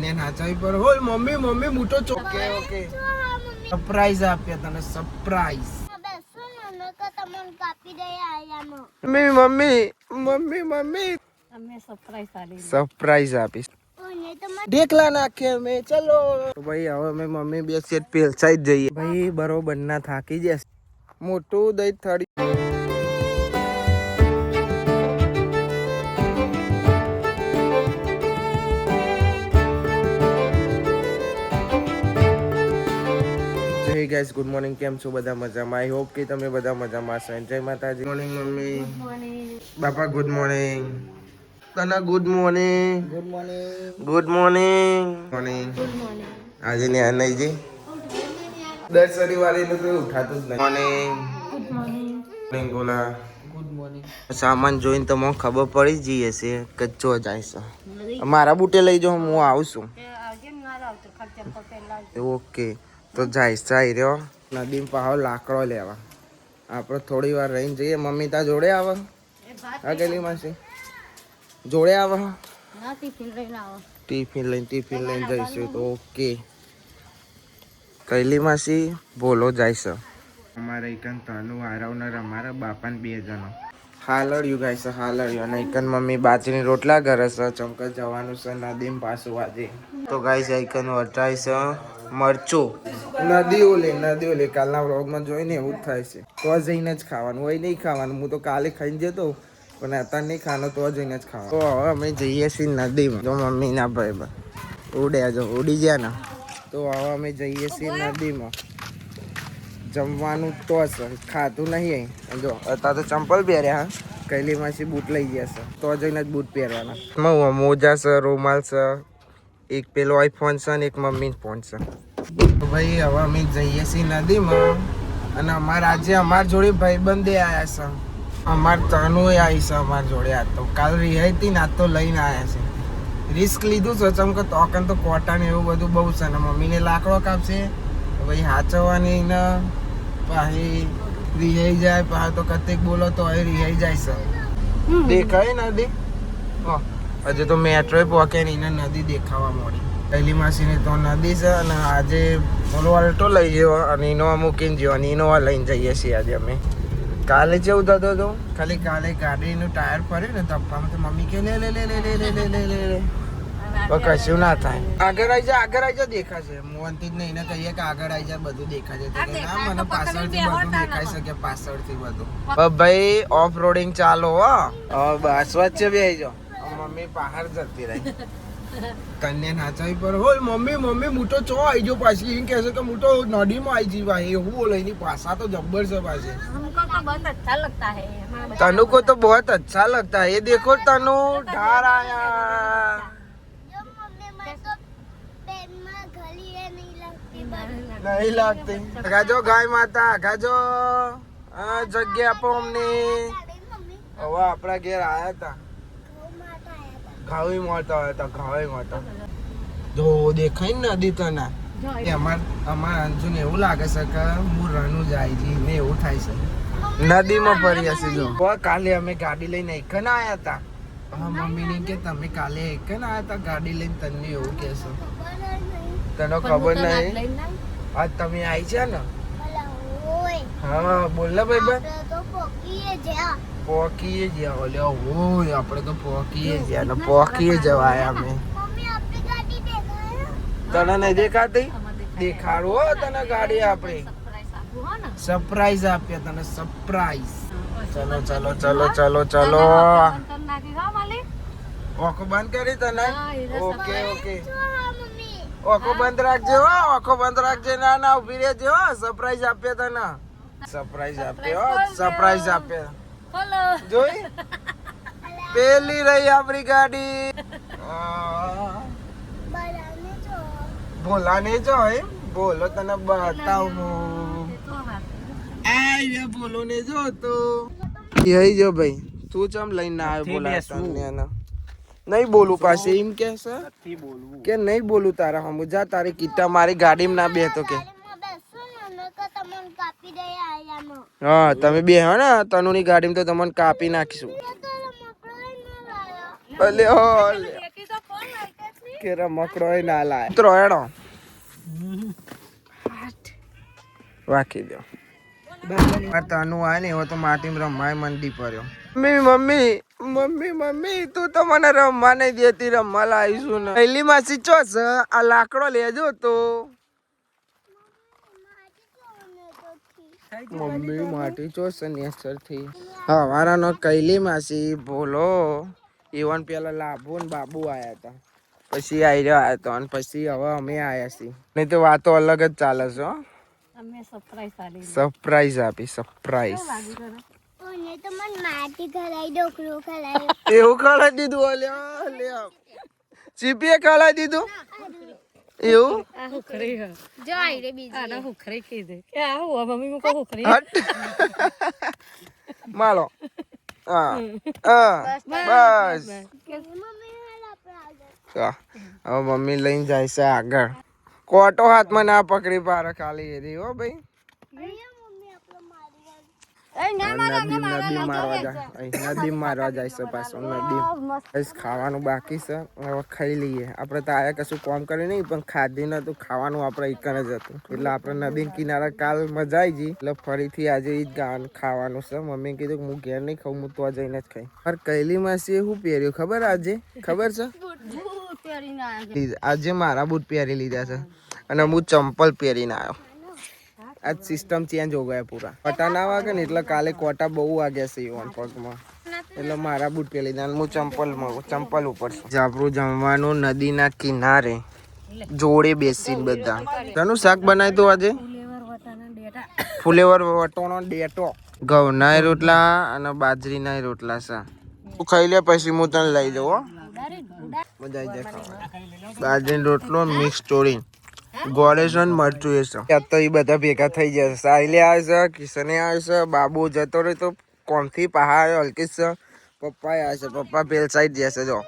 કન્યા નાચાવી પર hall mummy mummy મોટો ઓકે ઓકે સરપ્રાઈઝ આપ્યા તને surprise mummy mummy mummy mummy surprise આપીશ ઢેકલા નાખે અમે ચલો ભાઈ હવે અમે મમ્મી બે સેટ પેલસાઈ જ જઈએ ભાઈ બરોબર ના થાકી જશે મોટું દહીં થાળી Hey guys, good morning. કેમ છો બધા મજામાં? આઈ હોપ કે તમે બધા મજામાં છો. જય માતાજી. Morning mummy. Good morning. બાપા ગુડ મોર્નિંગ. તના good morning. Good morning. Good morning. Morning. Good morning. આજે ને આ નહીં જી. દર શનિવારે તો કોઈ ઉઠાતું જ નહીં. મોર્નિંગ. Good morning. મોર્નિંગ બોલા. Good morning. સામાન જોઈને તો મને ખબર પડી જઈ હશે કે જો જાય છે. મારા બુટે લઈ જાઓ હું આવું છું. ઓકે. તો જાય રહ્યો નદી પાહો લાકડો લેવા આપણે થોડી વાર રહીને જઈએ મમ્મી તા જોડે આવે આગેલી માસી જોડે આવે ટિફિન લઈને જઈશું તો ઓકે કૈલી માસી બોલો જાય અમારે એકન તનું આરાવનાર અમારા બાપાને 2 જણો હાલડ્યું ગાય છે હાલડ્યું અને એકન મમ્મી બાજરીની રોટલા કરે છે ચમકર જવાનું છે નદીમાં પાછું આજે તો ગાય છે એકન વટાય છે મરચું નદીઓ લે કાલના વ્લોગમાં જોઈને એવું જ થાય છે તો જઈને જ ખાવાનું હોય નહીં ખાવાનું હું તો કાલે ખાઈને જતો પણ અત્યારે નહીં ખાવાનું તો જઈને જ ખાવાનું તો હવે અમે જઈએ છીએ નદીમાં જો મમ્મીના ભાઈ ઉડી ગયા ને તો હવે અમે જઈએ છીએ નદીમાં જમવાનું તો છે ખાતું નહીં જો અત્યારે તો ચંપલ પહેર્યા કૈલી માસી બૂટ લઈ ગયા છે તો જઈને જ બૂટ પહેરવાના મોજા છે રૂમાલ છે એક પેલો આઈફોન છે ને એક મમ્મી ફોન છે ભાઈ હવે અમે જઈએ છીએ નદીમાં અને આજે અમાર જોડે ભાઈબંધે આવ્યા છે અમાર તનુ આવી છે અમાર જોડે આ તો કાલ રિહાઈતી ના તો લઈને આવ્યા છે રિસ્ક લીધું છે ચમ કે તોકન તો કોટા ને એવું બધું બહુ છે ને મમ્મીને લાકડો કાપશે ભાઈ હાચવવાની ને પાછી રિહાઈ જાય પાછા તો કતેક બોલો તો હવે રિહાઈ જાય છે દેખાય નદી હજુ તો મેટ્રો પહોંચે ને એને નદી દેખાવા મળી પહેલી માસીને તો નદી છે અને આજે ઓલો અલ્ટો લઈ ગયો અને ઇનોવા મૂકીને ગયો અને ઇનોવા લઈને જઈએ છીએ આજે અમે કાલે જેવું થતો હતો ખાલી કાલે ગાડીનું ટાયર ફરે ને તપ્પામાં તો મમ્મી કે લે કશું ના થાય આગળ આવી જાય દેખાશે મોહનથી જ નહીં એને કહીએ કે આગળ આવી જાય બધું દેખાશે ના મને પાછળથી બધું દેખાઈ શકે પાછળથી બધું ભાઈ ઓફ રોડિંગ ચાલો હો બસ વચ્ચે બે આવી જાઓ મમ્મી બહાર જતી રહી કન્યા નાચાવી પર હોલ મમ્મી મમ્મી મોટો ચો આવી ગયો પાછી એમ કહે છે કે મોટો નદીમાં આવી જી ભાઈ એવું બોલે એની પાસા તો જબ્બર છે પાછી तनु को तो बहुत अच्छा लगता है ये देखो तनु ढार आया नहीं लगती गाजो गाय माता गाजो जग्या आपो अमने હવે આપણા ઘેર આયા હતા ઘાવી માતા જો દેખાય ને નદી તના અમાર અંજુ ને એવું લાગે છે કે હું રણું જાય છે ને એવું થાય છે નદીમાં ફરી હશે જો કાલે અમે ગાડી લઈને એકન આયા હતા મમ્મી ને કે તમે કાલે એકન આયા હતા ગાડી લઈને તને એવું કહેશો તને ખબર નહીં આજ તમે આવી છે ને હા બોલ ને ભાઈ પોકીએ જ્યાં ઓલ્યા હોય આપણે તો પોકીએ જ્યાં ને પોકીએ જવાય અમે તને નહીં દેખાતી દેખાડવો તને ગાડી આપણે સરપ્રાઈઝ આપ્યા તને સરપ્રાઈઝ ચલો ઓખો બંધ કરી તને ઓકે ઓખો બંધ રાખજે ના ઉભી રહેજે સરપ્રાઈઝ આપ્યા તને સરપ્રાઈઝ આપ્યા જોઈ પેલી રહી આપણી ગાડી બોલાને જો બોલો તને બતાવું આય બોલો ને જો તો यही जो भाई तू चम લઈને આવ્યો બોલા તને નહીં બોલું પાસે એમ કે કે નહીં બોલું તારા હમ જા તારી કીટા મારી ગાડીમાં ના બેહતો કે હા તમે બે હો ને તનુની ગાડીમાં તો તમને કાપી નાખીશું અલે કે રમકડો ના લાય ઉતરો હેડો રાખી દો તનું આ ને એવો તો માટીમાં રમવાય મંડી પડ્યો મમ્મી મમ્મી મમ્મી તું તો મને રમવા નહીં દેતી રમવા લાવીશું ને પહેલી માસી ચો છે આ લાકડો લેજો તો મમ્મી માટી ચો છે નેસર થી હવારાનો કૈલી માસી બોલો ઈવન પેલા લાભુ ને બાબુ આયા હતા પછી આઈ રહ્યો આવ્યો હતો અને પછી હવે અમે આયા છીએ નહીં તો વાતો અલગ જ ચાલે છે હો સરપ્રાઈઝ આપી સરપ્રાઈઝ એવું ખવડાવી દીધું અલ્યા ચીપીએ ખવડાવી દીધું એવું માલો બસ હવે મમ્મી લઈને જાય છે આગળ કોટો હાથમાં ના પકડી પાડે ખાલી એરી હો ભાઈ નદી મારવા જાય છે પાછું નદી ખાવાનું બાકી છે હવે ખાઈ લઈએ આપણે તો આયા કશું કામ કરી નહીં પણ ખાધી નતું ખાવાનું આપણે એક જ હતું એટલે આપણે નદી કિનારા કાલ મજા આવી ગઈ એટલે ફરીથી આજે ઈ જ ખાવાનું છે મમ્મી કીધું કે હું ઘેર નહીં ખાઉં હું તો જઈને જ ખાઈ પણ કૈલી માસી શું પહેર્યું ખબર આજે ખબર છે આજે મારા બૂટ પહેરી લીધા છે અને હું ચંપલ પહેરીને આવ્યો આજ સિસ્ટમ ચેન્જ હો ગયા પૂરા કોટા ના વાગે ને એટલે કાલે કોટા બહુ વાગ્યા છે ઈવન પગમાં એટલે મારા બૂટ પહેરી લીધા હું ચંપલ ઉપર છું આપણું જમવાનું નદીના કિનારે જોડે બેસીને બધા શાનું શાક બનાવ્યું તું આજે ફુલેવર વટોનો ડેટો ઘઉંના રોટલા અને બાજરીના રોટલા છે તું ખાઈ લે પછી હું તને લઈ જાઉં મજા આવી જાય ખાવા બાજરીનો રોટલો મિક્સ સ્ટોરી ગોળેશન મરચું એ છે તો એ બધા ભેગા થઈ જશે સાહિલે આવે છે કિશને આવે છે બાબુ જતો રહે તો કોમથી પહાડ હલકીશ છે પપ્પા આવે છે પપ્પા પેલ સાઈડ જશે જો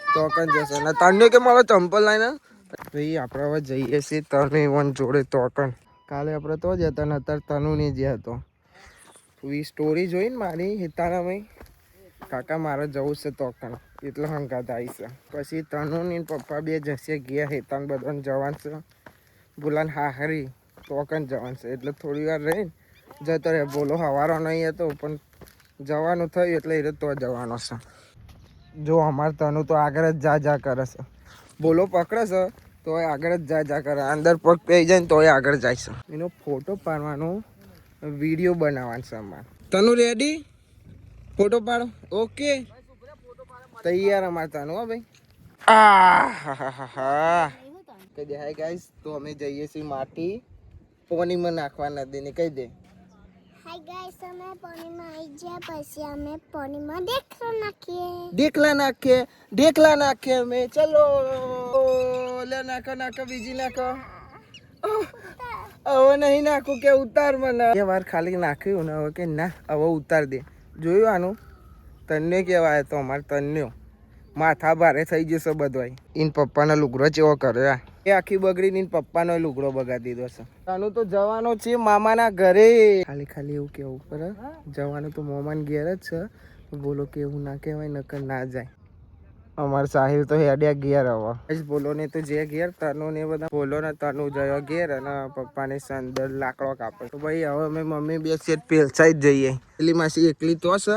તો કન જશે ને તને કે મારો ચંપલ લાઈને ભાઈ આપણે હવે જઈએ છીએ તને વન જોડે તો કન કાલે આપણે તો જ હતા ને અત્યારે તનુ ની જે હતો વી સ્ટોરી જોઈ ને મારી હિતાણામાં કાકા મારે જવું છે તો કન એટલે હંગાત આવી છે પછી તનુ ની પપ્પા બે જશે ગયા હેતાન બધાને જવાનું છે બોલાન હાહરી તોકન જવાનું છે એટલે થોડી વાર રહીને જતો રહે બોલો હવારો નહીં હતો પણ જવાનું થયું એટલે એ તો જવાનો છે જો અમારે તનુ તો આગળ જ જા કરે છે બોલો પકડે છે તો એ આગળ જ જા કરે અંદર પગ પઈ જાય ને તો એ આગળ જાય છે એનો ફોટો પાડવાનો વિડીયો બનાવવાનો છે અમારે તનુ રેડી ફોટો પાડો ઓકે તૈયાર અમારે તનુ હો ભાઈ કહી દે હાય ગાઈસ તો અમે જઈએ છીએ માટી પોનીમાં નાખવા નદીને કહી દે હાય ગાઈસ અમે પાણીમાં આવી ગયા પછી અમે પાણીમાં ઢેકલા નાખીએ અમે ચલો લે નાખો બીજી નાખો હવે નહીં નાખું કે ઉતાર મને એ વાર ખાલી નાખ્યું ને હવે કે ના હવે ઉતાર દે જોયું આનું તન્ને કહેવાય તો અમારે તન્યો માથા ભારે થઈ જશે બધોય ઇન પપ્પાનો લુગડો ચેવો કર્યો એ આખી બગડીને ઇન પપ્પાનો લુગડો બગાડી દીધો છે આનું તો જવાનો છે મામાના ઘરે ખાલી એવું કેવું પર જવાનું તો મામાના ઘેર જ છે બોલો કે એવું ના કહેવાય નકર ના જાય અમાર સાહિલ તો હેડ્યા ઘેર હવે બોલો ને તો જે ઘેર તનુ ને બધા બોલો ને તનુ જયો ઘેર અને પપ્પાને અંદર લાકડો કાપે તો ભાઈ હવે અમે મમ્મી બે સેટ પેલસાઈ જ જઈએ પેલી માસી એકલી તો છે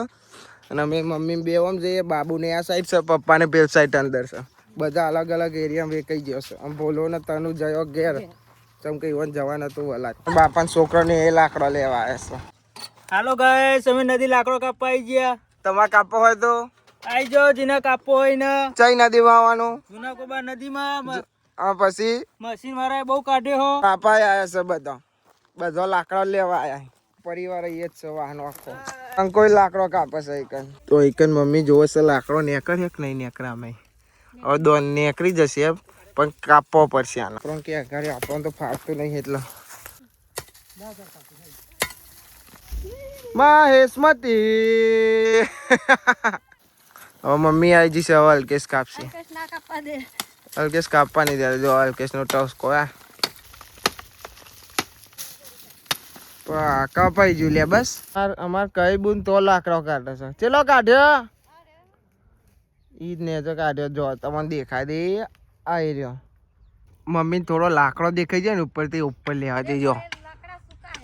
અને અમે મમ્મી બે ઓમ જઈએ બાબુને આ સાઈડ છે પપ્પાને પેલ સાઈડ અંદર છે બધા અલગ અલગ એરિયામાં વેકાઈ ગયો છે આમ બોલો ને તનુ જયો ઘેર ચમ કે ઈવન જવા નતું વલાદ બાપાના છોકરાને એ લાકડો લેવા આવ્યા છે હાલો ગાઈસ અમે નદી લાકડો કાપવા આવી ગયા તમારે કાપવો હોય તો આઈ જાઓ જેને કાપવો હોય ને ચઈ નદીમાં આવવાનું જૂના કોબા નદીમાં પછી મશીન વાળાએ બહુ કાઢ્યો હો કાપા આવ્યા છે બધા લાકડા લેવા આવ્યા પરિવાર એ જ છે વાહનો આખો કોઈ લાકડો કાપે છે એકન તો એકન મમ્મી જોવે છે લાકડો નેકળે કે નહીં નેકળે અમે હવે દો નેકળી જશે પણ કાપવો પડશે આનો પણ કે ઘરે આપણને તો ફાવતું નહીં એટલે મહેશમતી હવે મમ્મી આવી જશે હવે અલ્કેશ કાપશે અલ્કેશ કાપવા નહીં દે જો અલ્કેશ નો ટોસ કોયા કપાઈ જુલિયા બસ અમાર કઈ બુન તો લાકડો કાઢે છે ચલો કાઢ્યો ઈ જ ને તો કાઢ્યો જો તમને દેખાય દે આ એ રહ્યો. મમ્મી થોડો લાકડો દેખાઈ જાય ને ઉપરથી ઉપર લેવા જઈજો.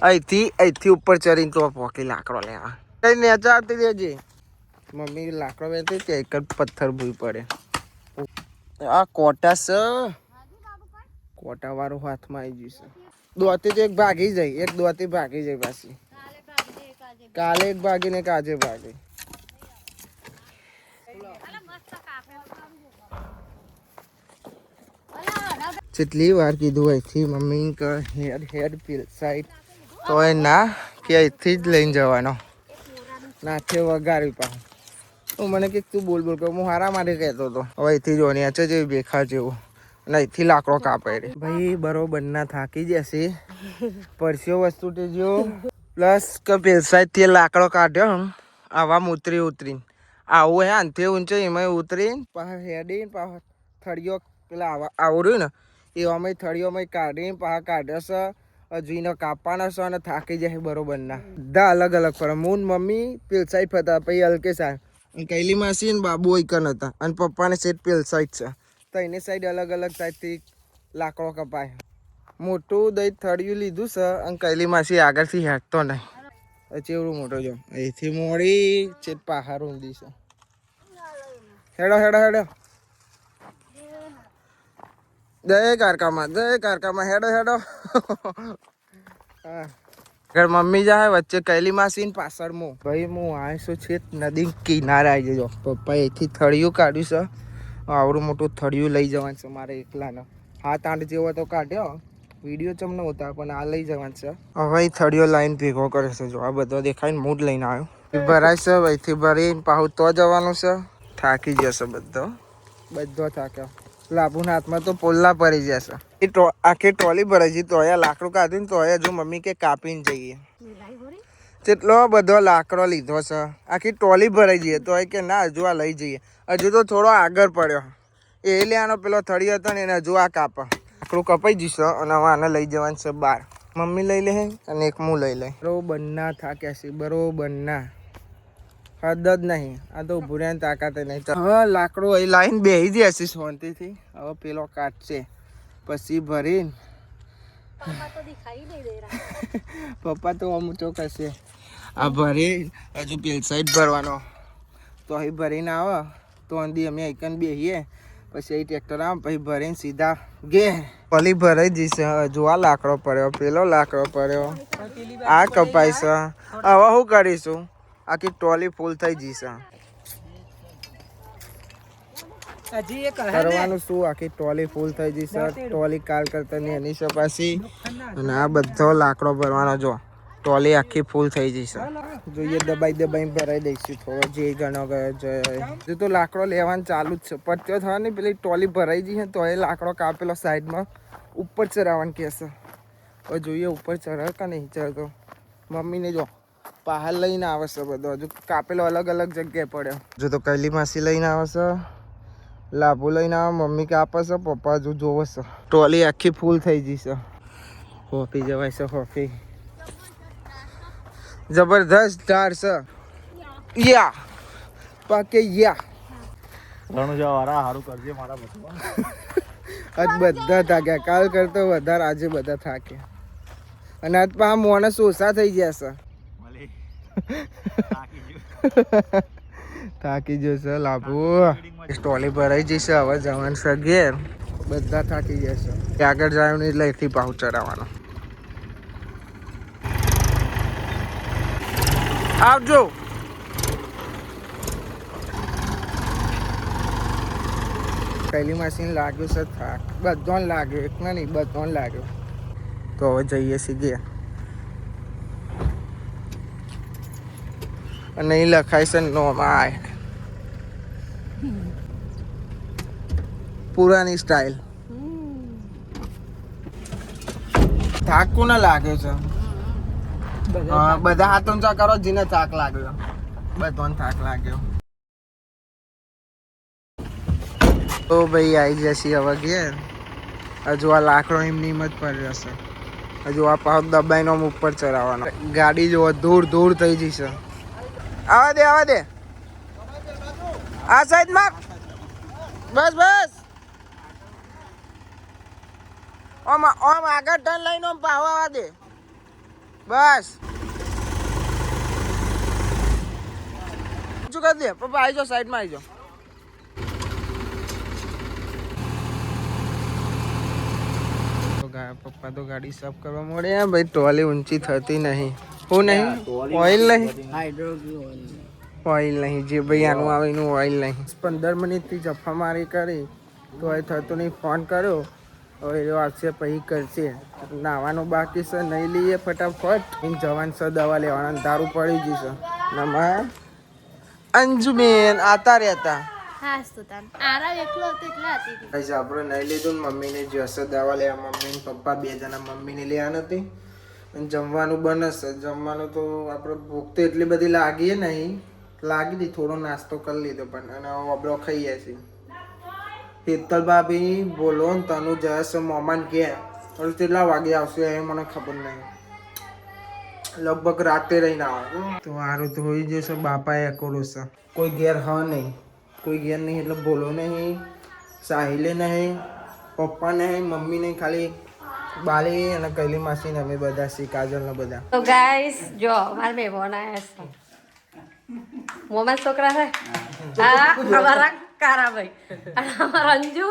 અહીંથી ઉપર ચડીને તો પોકી લાકડો લેવા. કઈ નેચા આવતી રહેજે. મમ્મી લાકડો વેચે છે એક જ પથ્થર ભૂઈ પડે. આ કોટા છે, કોટા વાળો હાથમાં આવી જશે. દોતી તો એક ભાગી જાય, એક દોતી ભાગી જાય પાછી. કાલે એક ભાગી ને કાજે ભાગી. જેટલી વાર કીધું અહીંથી મમ્મી કે હેડ પીલ સાઈડ તો એ ના કે અહીંથી જ લઈને જવાનો. નાથે વગાડી પાછું. હું મને કે તું બોલ કે હું હારા માટે કહેતો હતો. હવે અહીંથી જોવાની આ છે જેવી બેખા જેવું અને અહીંથી લાકડો કાપે રે. ભાઈ બરોબર ના થાકી જશે. પરસ્યો વસ્તુ તે જો પ્લસ કે પેલ સાઈડથી લાકડો કાઢ્યો આવા ઉતરીને આવું હે અંતે ઊંચો એમાં ઉતરીને પાછા હેડીને પાછા થળીઓ પેલા આવું રહ્યું ને એ અમે થળીઓમાં કાઢીને પાછા કાઢ્યો છે. હજુ એને કાપવાના છે અને થાકી જાય બરોબર ના. બધા અલગ અલગ ફરે. હું મમ્મી પેલ સાઈડ હતા, પછી હલકે સાઈડ કૈલી માસી ને બાબુ એકન હતા અને પપ્પાને સેટ પેલ સાઈડ છે. તો એની સાઈડ અલગ અલગ સાઈડથી લાકડો કપાય. મોટું દહીં થળિયું લીધું છે અને કૈલી માસી આગળથી હેઠતો નહીં. ચેવડું મોટો જો અહીંથી મોડી ચેટ પહાડ ઊંધી છે. હેડો હેડો હેડો જય કારકામાં હેડો હેડો. હા મમ્મી જાય વચ્ચે કૈલી માસી ને પાછળ મો. ભાઈ હું આવીશું છે નદી કિનારે આવી જજો. પપ્પા અહીંથી થળિયું કાઢ્યું છે. આવડું મોટું થળિયું લઈ જવાનું છે મારે એકલાને. 7-8 જેવો તો કાઢ્યો. વિડીયો ચમને હોતા પણ આ લઈ જવાનું છે. હવે થળિયો લાઈન ભેગો કરે છે. જો આ બધો દેખાય ને મૂડ લઈને આવ્યો. ભરાય છે અહીંથી ભરીને પાછું તો જવાનું છે. થાકી જશે બધો થાક્યો. લાભુના હાથમાં તો પોલ્લા પડી જશે. આખી ટ્રોલી ભરાઈ છે. તો અહીંયા લાકડું કાઢ્યું ને તો અહીંયા જો મમ્મી કે કાપીને જઈએ. કેટલો બધો લાકડો લીધો છે. આખી ટ્રોલી ભરાઈ જઈએ તો કે ના હજુ આ લઈ જઈએ. હજુ તો થોડો આગળ પડ્યો. એ લેવાનો પેલો થળી હતો ને એને હજુ આ કાપા લાકડું કપાઈ જશે અને હવે આને લઈ જવાનું છે બહાર. મમ્મી લઈ લે અને એક હું લઈ લઈ. બરોબર ના થાક્યા છે. બરોબર ના હદ જ નહીં. આ તો ઉભું રહેવાની તાકાત નહીં. હવે લાકડું અહીં લાઈન બેસી જશે શાંતિથી. હવે પેલો કાઢશે પછી ભરીને પપ્પા તો અમુચો કરશે. આ ભરી હજુ પેલ સાઈડ ભરવાનો તો અહીં ભરીને આવે તો અંદી અમે એકન બેસીએ પછી અહીં ટ્રેક્ટર આવે પછી ભરીને સીધા ગે પલી ભરાઈ જશે. હજુ આ લાકડો પડ્યો, પેલો લાકડો પડ્યો, આ કપાય છે. હવે શું કરીશું? આખી ટ્રોલી ફૂલ થઈ જશે. કરવાનું શું? આખી ટ્રોલી ફૂલ થઈ જશે. ટ્રોલી કાલ કરતા એની છે પાછી અને આ બધો લાકડો ભરવાનો. જો ટ્રોલી આખી ફૂલ થઈ જશે. જોઈએ દબાઈ ભરાઈ દઈશું થોડો જે ગણો ગયો હજુ તો લાકડો લેવાનું ચાલુ જ છે. પત્યો થવા ને પેલી ટ્રોલી ભરાઈ જશે તો એ લાકડો કાપેલો સાઈડમાં ઉપર ચડાવવાનું કહેશે. હવે જોઈએ ઉપર ચઢે કે નહીં ચડતો. મમ્મીને જો પહાડ લઈને આવે છે બધો. હજુ કાપેલો અલગ અલગ જગ્યાએ પડ્યો. હજુ તો કૈલી માસી લઈને આવે છે, લાભુ લઈને આવે, મમ્મી કાપે છે, પપ્પા હજુ જોવે છે. ટ્રોલી આખી ફૂલ થઈ જશે. હોફી જવાય છે. હોફી જબરદસ્ત ઢાળ છે. યા પાકે યા સારું કરજે મારા આજ બધા થાક્યા. કાલ કરતો વધારે આજે બધા થાક્યા. અને આજ પા માણસ ઓછા થઈ ગયા છે. થાકી જશે લાભુ. સ્ટોલી ભરાઈ જશે. હવે જવાનું છે ઘેર. બધા થાકી જશે. આગળ જાય એટલે એથી પાછું ચડાવવાનો. આવજો. પહેલી મશીન લાગ્યું છે થાક. બધાને લાગ્યો, એકને નહીં બધાને લાગ્યો. તો હવે જઈએ સીધે અને અહીં લખાય છે નોમાં પુરાની સ્ટાઇલ. થાક કોને લાગ્યો છે? બધા હાથ ઊંચા કરો જેને થાક લાગ્યો. બધાને થાક લાગ્યો. તો ભાઈ આવી જશે હવે ઘેર. હજુ આ લાકડો એમની જ પડ્યો છે. હજુ આ પાછો દબાઈનો ઉપર ચડાવવાનો. ગાડી જો દૂર થઈ જશે. આવા દે આ સાઈડ માં. બસ ઓમ ઓમ આગળ ટર્ન લઈને ઓમ પાવા દે બસ શું કરી દે પપ્પા આવી જાઓ સાઈડમાં આવી જાઓ પપ્પા તો ગાડી સાફ કરવા મળે ભાઈ ટ્રોલી ઊંચી થતી નહીં હું નહીં ઓઇલ નહીં ઓઇલ નહીં જે ભાઈ આનું આવે એનું ઓઇલ નહીં 15 મિનિટથી જફા મારી કરી તો એ થતું નહીં ફોન કર્યો હવે એ આવશે પછી કરશે નાવાનું બાકી છે નહીં લઈએ ફટાફટ એમ જવાન છે દવા લેવાના દારૂ પડી જશે નમા અંજુબેન આતા રહેતા આપણે નહીં લીધું ને મમ્મીને જશે દવા લેવા મમ્મી ને પપ્પા 2 જણા મમ્મીને લેવા નથી અને જમવાનું બનશે જમવાનું તો આપણે ભૂખ તો એટલી બધી લાગીએ નહીં લાગી હતી થોડો નાસ્તો કરી લીધો પણ અને અબળો ખાઈએ છીએ હેતલ ભાભી બોલો ને તનું જશે મોમાન કે કેટલા વાગે આવશે એ મને ખબર નહીં લગભગ રાતે રહીને આવે તો સારું તો હોઈ જશે બાપા એકોરો છે કોઈ ઘેર હ નહીં કોઈ ઘેર નહીં એટલે બોલો નહીં સાહિલે નહીં પપ્પા નહીં મમ્મી નહીં ખાલી બાલી અને કૈલી માસી ને અમે બધા સી કાજલ ને બધા તો ગાઈસ જો મારા મહેમાન આવ્યા છે મોમાં છોકરા છે હા અમારા કારાભાઈ અને અમારા અંજુ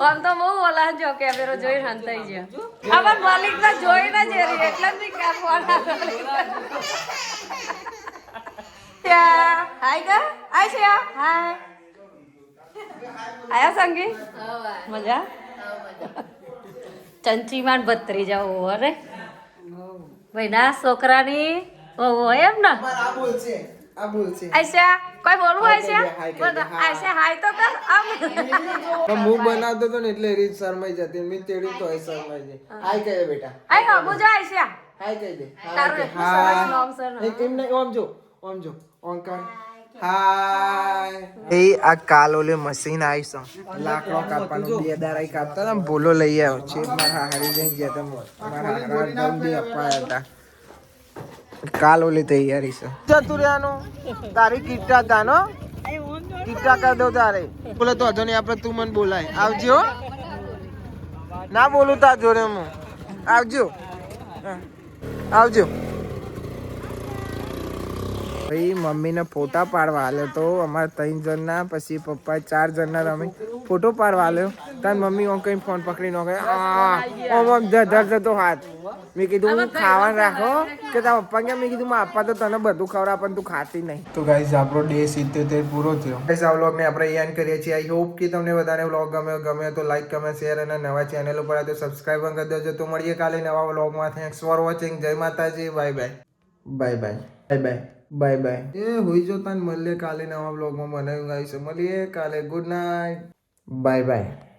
આમ તો બહુ ઓલા જો કેમેરો જોઈ હંતાઈ ગયા અમાર માલિક ને જોઈ ને જે એટલે જ બી ફોન હાય ગા આય છે હાય આયા સંગી મજા ચંચીમાન ભત્રી જાવ અરે ભાઈ ના છોકરાની હોય એમ ને આ બોલ છે આયશા કોઈ બોલવું આયશા હાય તો કર આમ હું બનાવતો તો ને એટલે રીત શરમાઈ જતી મેં તેડી તો શરમાઈ જાય હાય કહે બેટા આય હો મુજો આયશા હાય કહી દે તારું એટલું સરસ નામ છે ને એમ નહીં ઓમ જો ઓંકર હાય એ આ કાલ ઓલે મશીન આવી છે લાકડો કાપવાનું 2 દારાઈ કાપતા ને બોલો લઈ આવ્યો છે મારા હારી જઈ ગયા તમે મારા હારા જલ્દી અપાયા હતા કાલ ઓલી તૈયારી છે ચતુર્યાનું તારી કીટા તાનો કીટા કર દો તારે બોલે તો હજો નહીં આપણે તું મને બોલાય આવજો ના બોલું તાર જોડે હું આવજો આવજો ભાઈ મમ્મીને ફોટા પાડવા આલ્યો તો અમારા 3 જણના પછી પપ્પા 4 જણના અમે ફોટો પાડવા આલ્યો તાર મમ્મી ઓમ કઈ ફોન પકડી નો ગયો ઓમ ધર જતો હાથ મેં કીધું ખાવાનું રાખો કે તારા પપ્પા કે મેં કીધું આપવા તો તને બધું ખવડાવ પણ તું ખાતી નહીં તો ગાઈઝ આપણો ડે 77 પૂરો થયો ગાઈઝ આ વ્લોગને આપણે એન્ડ કરીએ છીએ આઈ હોપ કે તમને બધાને વ્લોગ ગમે તો લાઈક કમેન્ટ શેર અને નવા ચેનલ ઉપર તો સબસ્ક્રાઇબ પણ કરી દેજો તો મળીએ કાલે નવા વ્લોગમાં થેન્ક્સ ફોર વોચિંગ જય માતાજી bye bye bye bye bye bye bye bye એ હોઈ જો તને મળીએ કાલે નવા વ્લોગમાં બનાવ્યું ગાઈસ મળીએ કાલે ગુડ નાઇટ બાય બાય